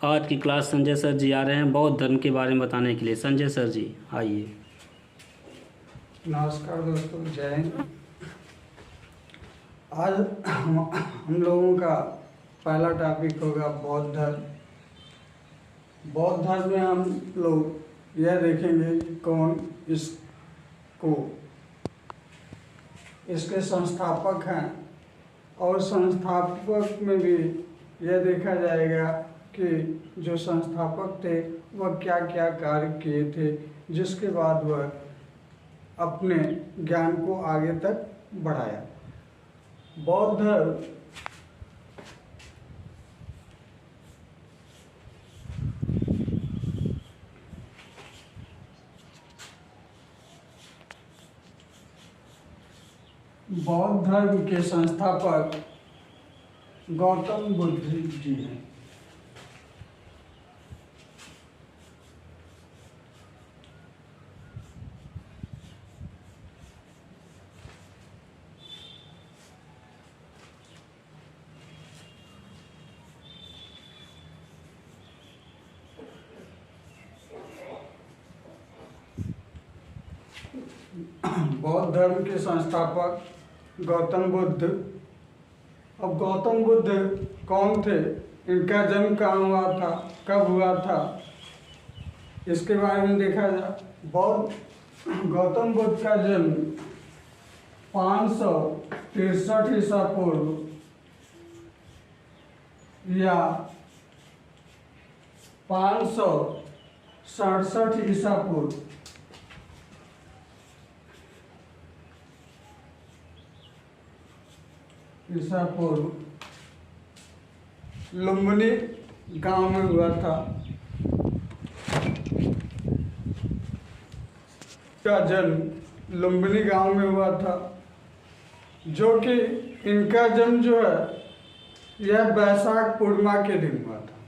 आज की class Sanjay sir जी आ रहे हैं बौद्ध धर्म के बारे में बताने के लिए। संजय सर जी आइए। नमस्कार दोस्तों, जय हिंद। आज हम लोगों का पहला टॉपिक होगा बौद्ध धर्म। बौद्ध धर्म में हम लोग यह देखेंगे कि कौन इसके संस्थापक हैं, और संस्थापक में भी यह देखा जाएगा कि जो संस्थापक थे वह क्या क्या कार्य किए थे, जिसके बाद वह अपने ज्ञान को आगे तक बढ़ाया। बौद्ध धर्म बौद्ध धर्म के संस्थापक गौतम बुद्ध जी हैं। बौद्ध धर्म के संस्थापक गौतम बुद्ध। अब गौतम बुद्ध कौन थे, इनका जन्म कहाँ हुआ था, कब हुआ था, इसके बारे में देखा जाए। गौतम बुद्ध का जन्म 563 ईसा पूर्व या 567 ईसा पूर्व लुम्बिनी गांव में हुआ था। का जन्म लुम्बिनी गांव में हुआ था, जो कि इनका जन्म जो है यह बैसाख पूर्णिमा के दिन हुआ था।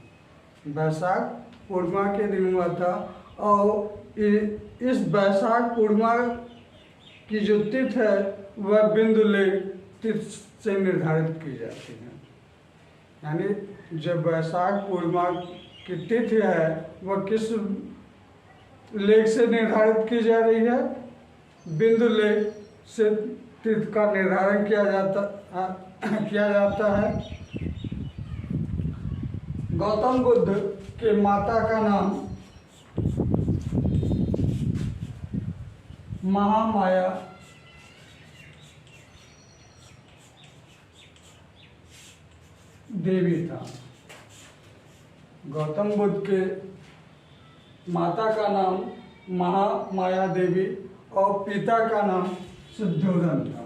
बैसाख पूर्णिमा के दिन हुआ था, और इस बैसाख पूर्णिमा की जो तिथि है वह बिंदु लेख तिथि से निर्धारित की जाती है। यानी जब बैसाख पूर्णिमा की तिथि है वह किस लेख से निर्धारित की जा रही है, बिंदु लेख से तिथि का निर्धारण किया जाता है। गौतम बुद्ध के माता का नाम महामाया देवी था। गौतम बुद्ध के माता का नाम महामाया देवी और पिता का नाम शुद्धोधन था।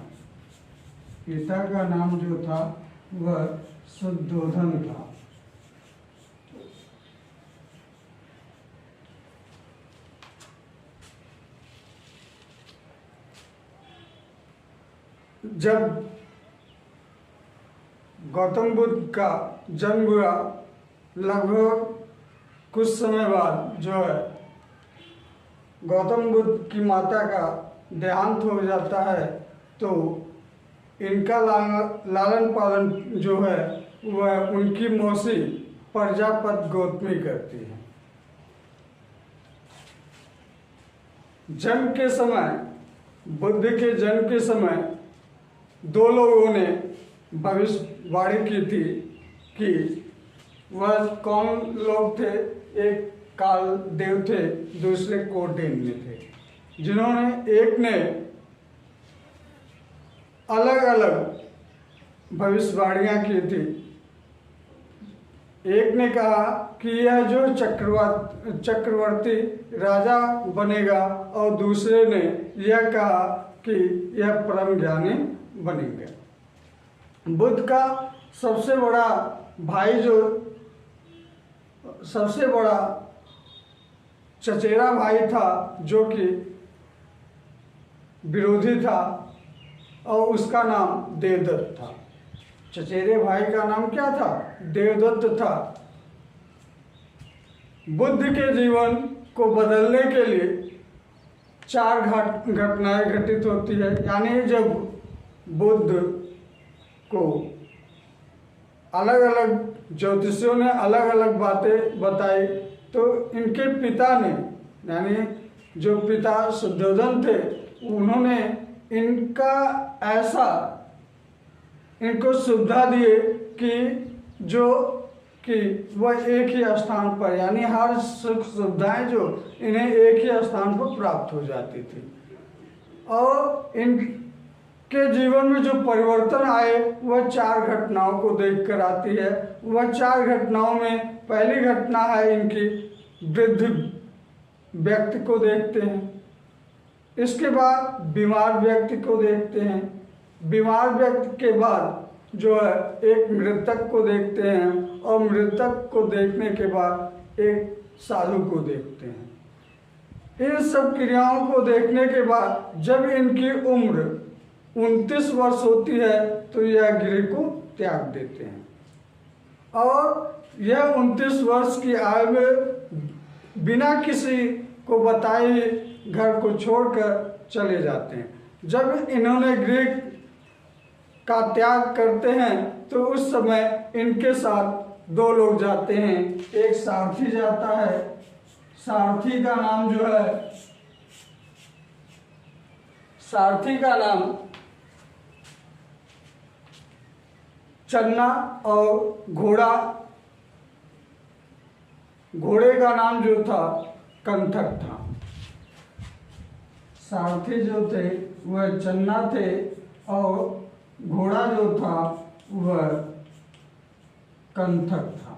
पिता का नाम जो था वह शुद्धोधन था। जब गौतम बुद्ध का जन्म हुआ, लगभग कुछ समय बाद जो है गौतम बुद्ध की माता का देहांत हो जाता है, तो इनका लालन पालन जो है वह उनकी मौसी प्रजापति गौतमी करती है। जन्म के समय, बुद्ध के जन्म के समय दो लोगों ने भविष्यवाणी की थी कि वह कौन लोग थे। एक काल देव थे, दूसरे कोडेन में थे, जिन्होंने एक ने अलग अलग भविष्यवाणियां की थी। एक ने कहा कि यह जो चक्रवर्ती राजा बनेगा, और दूसरे ने यह कहा कि यह परम ज्ञानी बनेंगे। बुद्ध का सबसे बड़ा भाई, जो सबसे बड़ा चचेरा भाई था, जो कि विरोधी था, और उसका नाम देवदत्त था। चचेरे भाई का नाम क्या था? देवदत्त था। बुद्ध के जीवन को बदलने के लिए 4 घटनाएं घटित होती है। यानी जब बुद्ध को अलग अलग ज्योतिषियों ने अलग अलग बातें बताई, तो इनके पिता ने, यानी जो पिता शुद्धोधन थे, उन्होंने इनका ऐसा इनको सुविधा दिए कि वह एक ही स्थान पर, यानी हर सुख सुविधाएं जो इन्हें एक ही स्थान पर प्राप्त हो जाती थी। और इनके जीवन में जो परिवर्तन आए वह 4 घटनाओं को देखकर आती है। वह 4 घटनाओं में पहली घटना है इनकी वृद्ध व्यक्ति को देखते हैं, इसके बाद बीमार व्यक्ति को देखते हैं, बीमार व्यक्ति के बाद जो है एक मृतक को देखते हैं, और मृतक को देखने के बाद एक साधु को देखते हैं। इन सब क्रियाओं को देखने के बाद जब इनकी उम्र 29 वर्ष होती है तो यह गृह को त्याग देते हैं, और यह 29 वर्ष की आयु में बिना किसी को बताए घर को छोड़कर चले जाते हैं। जब इन्होंने गृह का त्याग करते हैं तो उस समय इनके साथ 2 लोग जाते हैं। एक सारथी जाता है, सारथी का नाम जो है, सारथी का नाम चन्ना, और घोड़े का नाम जो था कंथक था। सारथी जो थे वह चन्ना थे, और घोड़ा जो था वह कंथक था।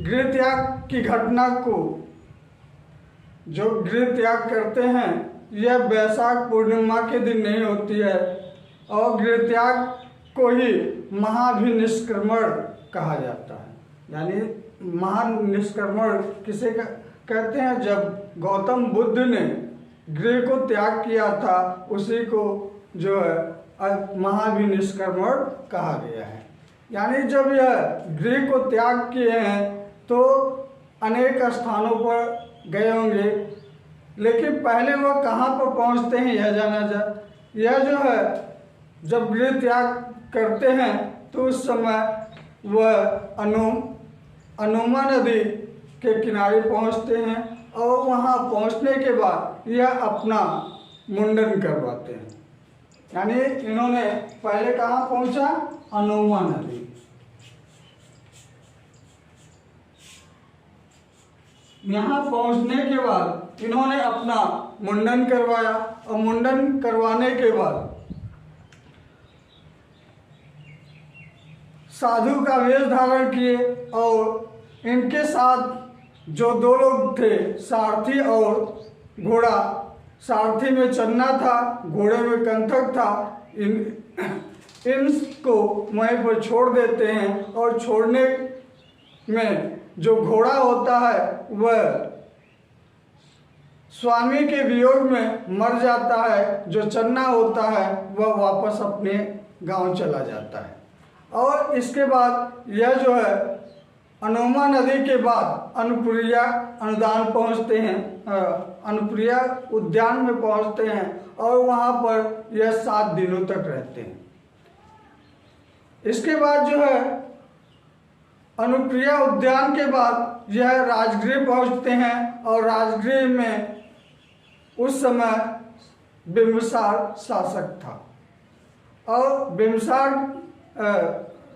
गृह त्याग की घटना को, जो गृह त्याग करते हैं, यह वैशाख पूर्णिमा के दिन नहीं होती है, और गृह त्याग को ही महाभिनिष्क्रमण कहा जाता है। यानी महानिष्क्रमण किसे कहते हैं? जब गौतम बुद्ध ने गृह को त्याग किया था उसी को जो है महाभिनिष्क्रमण कहा गया है। यानी जब यह गृह को त्याग किए हैं तो अनेक स्थानों पर गए होंगे, लेकिन पहले वह कहाँ पर पहुँचते हैं यह जाना जाए। यह जो है जब गृह त्याग करते हैं तो उस समय वह अनुमा नदी के किनारे पहुंचते हैं, और वहां पहुंचने के बाद यह अपना मुंडन करवाते हैं। यानी इन्होंने पहले कहाँ पहुंचा? अनुमा नदी। यहाँ पहुंचने के बाद इन्होंने अपना मुंडन करवाया, और मुंडन करवाने के बाद साधु का वेश धारण किए, और इनके साथ जो 2 लोग थे, सारथी और घोड़ा, सारथी में चन्ना था, घोड़े में कंथक था, इनको वहीं पर छोड़ देते हैं। और छोड़ने में जो घोड़ा होता है वह स्वामी के वियोग में मर जाता है, जो चन्ना होता है वह वापस अपने गांव चला जाता है। और इसके बाद यह जो है अनुमा नदी के बाद अनुप्रिया अनुदान पहुंचते हैं, अनुप्रिया उद्यान में पहुंचते हैं, और वहां पर यह 7 दिनों तक रहते हैं। इसके बाद जो है अनुप्रिया उद्यान के बाद यह राजगृह पहुंचते हैं, और राजगृह में उस समय बिंबिसार शासक था। और बिंबिसार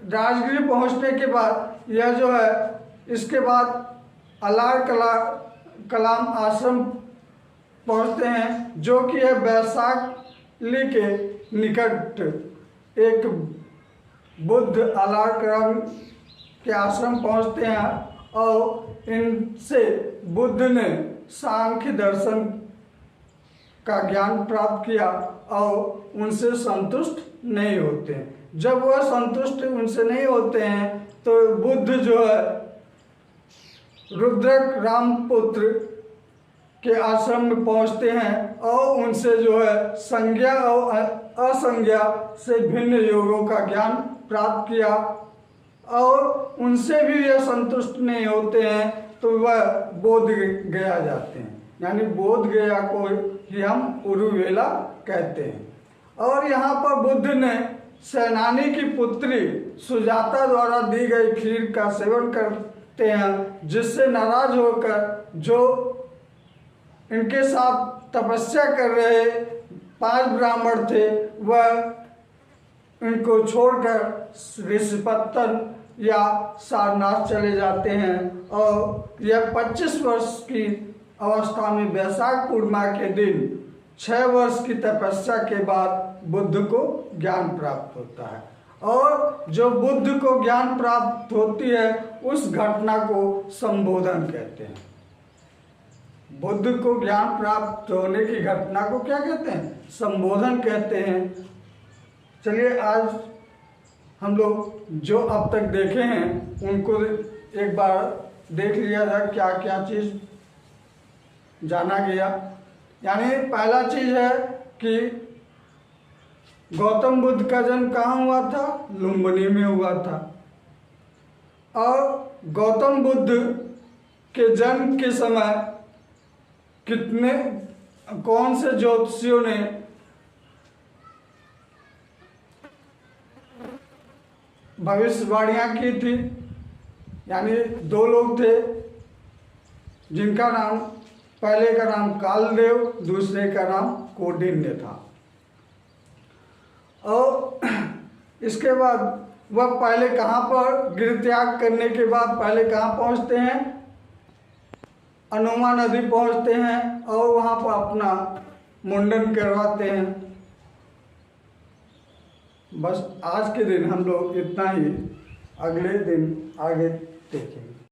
राजगृह पहुंचने के बाद यह जो है, इसके बाद अलार कलाम आश्रम पहुंचते हैं, जो कि है वैशाली के निकट एक बुद्ध अलार कलाम के आश्रम पहुंचते हैं, और इनसे बुद्ध ने सांख्य दर्शन का ज्ञान प्राप्त किया, और उनसे संतुष्ट नहीं होते हैं। जब वह संतुष्ट उनसे नहीं होते हैं तो बुद्ध जो है रुद्रक रामपुत्र के आश्रम में पहुंचते हैं, और उनसे जो है संज्ञा और असंज्ञा से भिन्न योगों का ज्ञान प्राप्त किया, और उनसे भी यह संतुष्ट नहीं होते हैं तो वह बोध गया जाते हैं, यानी बोध गया को ही हम उरुवेला कहते हैं। और यहाँ पर बुद्ध ने सेनानी की पुत्री सुजाता द्वारा दी गई खीर का सेवन करते हैं, जिससे नाराज होकर जो इनके साथ तपस्या कर रहे 5 ब्राह्मण थे वह इनको छोड़कर ऋषिपत्तन या सारनाथ चले जाते हैं। और यह 25 वर्ष की अवस्था में वैशाख पूर्णिमा के दिन 6 वर्ष की तपस्या के बाद बुद्ध को ज्ञान प्राप्त होता है। और जो बुद्ध को ज्ञान प्राप्त होती है उस घटना को संबोधन कहते हैं। बुद्ध को ज्ञान प्राप्त होने की घटना को क्या कहते हैं? संबोधन कहते हैं। चलिए आज हम लोग जो अब तक देखे हैं उनको एक बार देख लिया जाए, क्या क्या चीज़ जाना गया। यानी पहला चीज़ है कि गौतम बुद्ध का जन्म कहाँ हुआ था? लुम्बिनी में हुआ था। और गौतम बुद्ध के जन्म के समय कौन से ज्योतिषियों ने भविष्यवाणियां की थी? यानी 2 लोग थे जिनका नाम, पहले का नाम कालदेव, दूसरे का नाम कौंडिन्य था। और इसके बाद वह पहले कहाँ पर गृह त्याग करने के बाद पहले कहाँ पहुँचते हैं? अनुमा नदी पहुँचते हैं और वहाँ पर अपना मुंडन करवाते हैं। बस आज के दिन हम लोग इतना ही, अगले दिन आगे देखेंगे।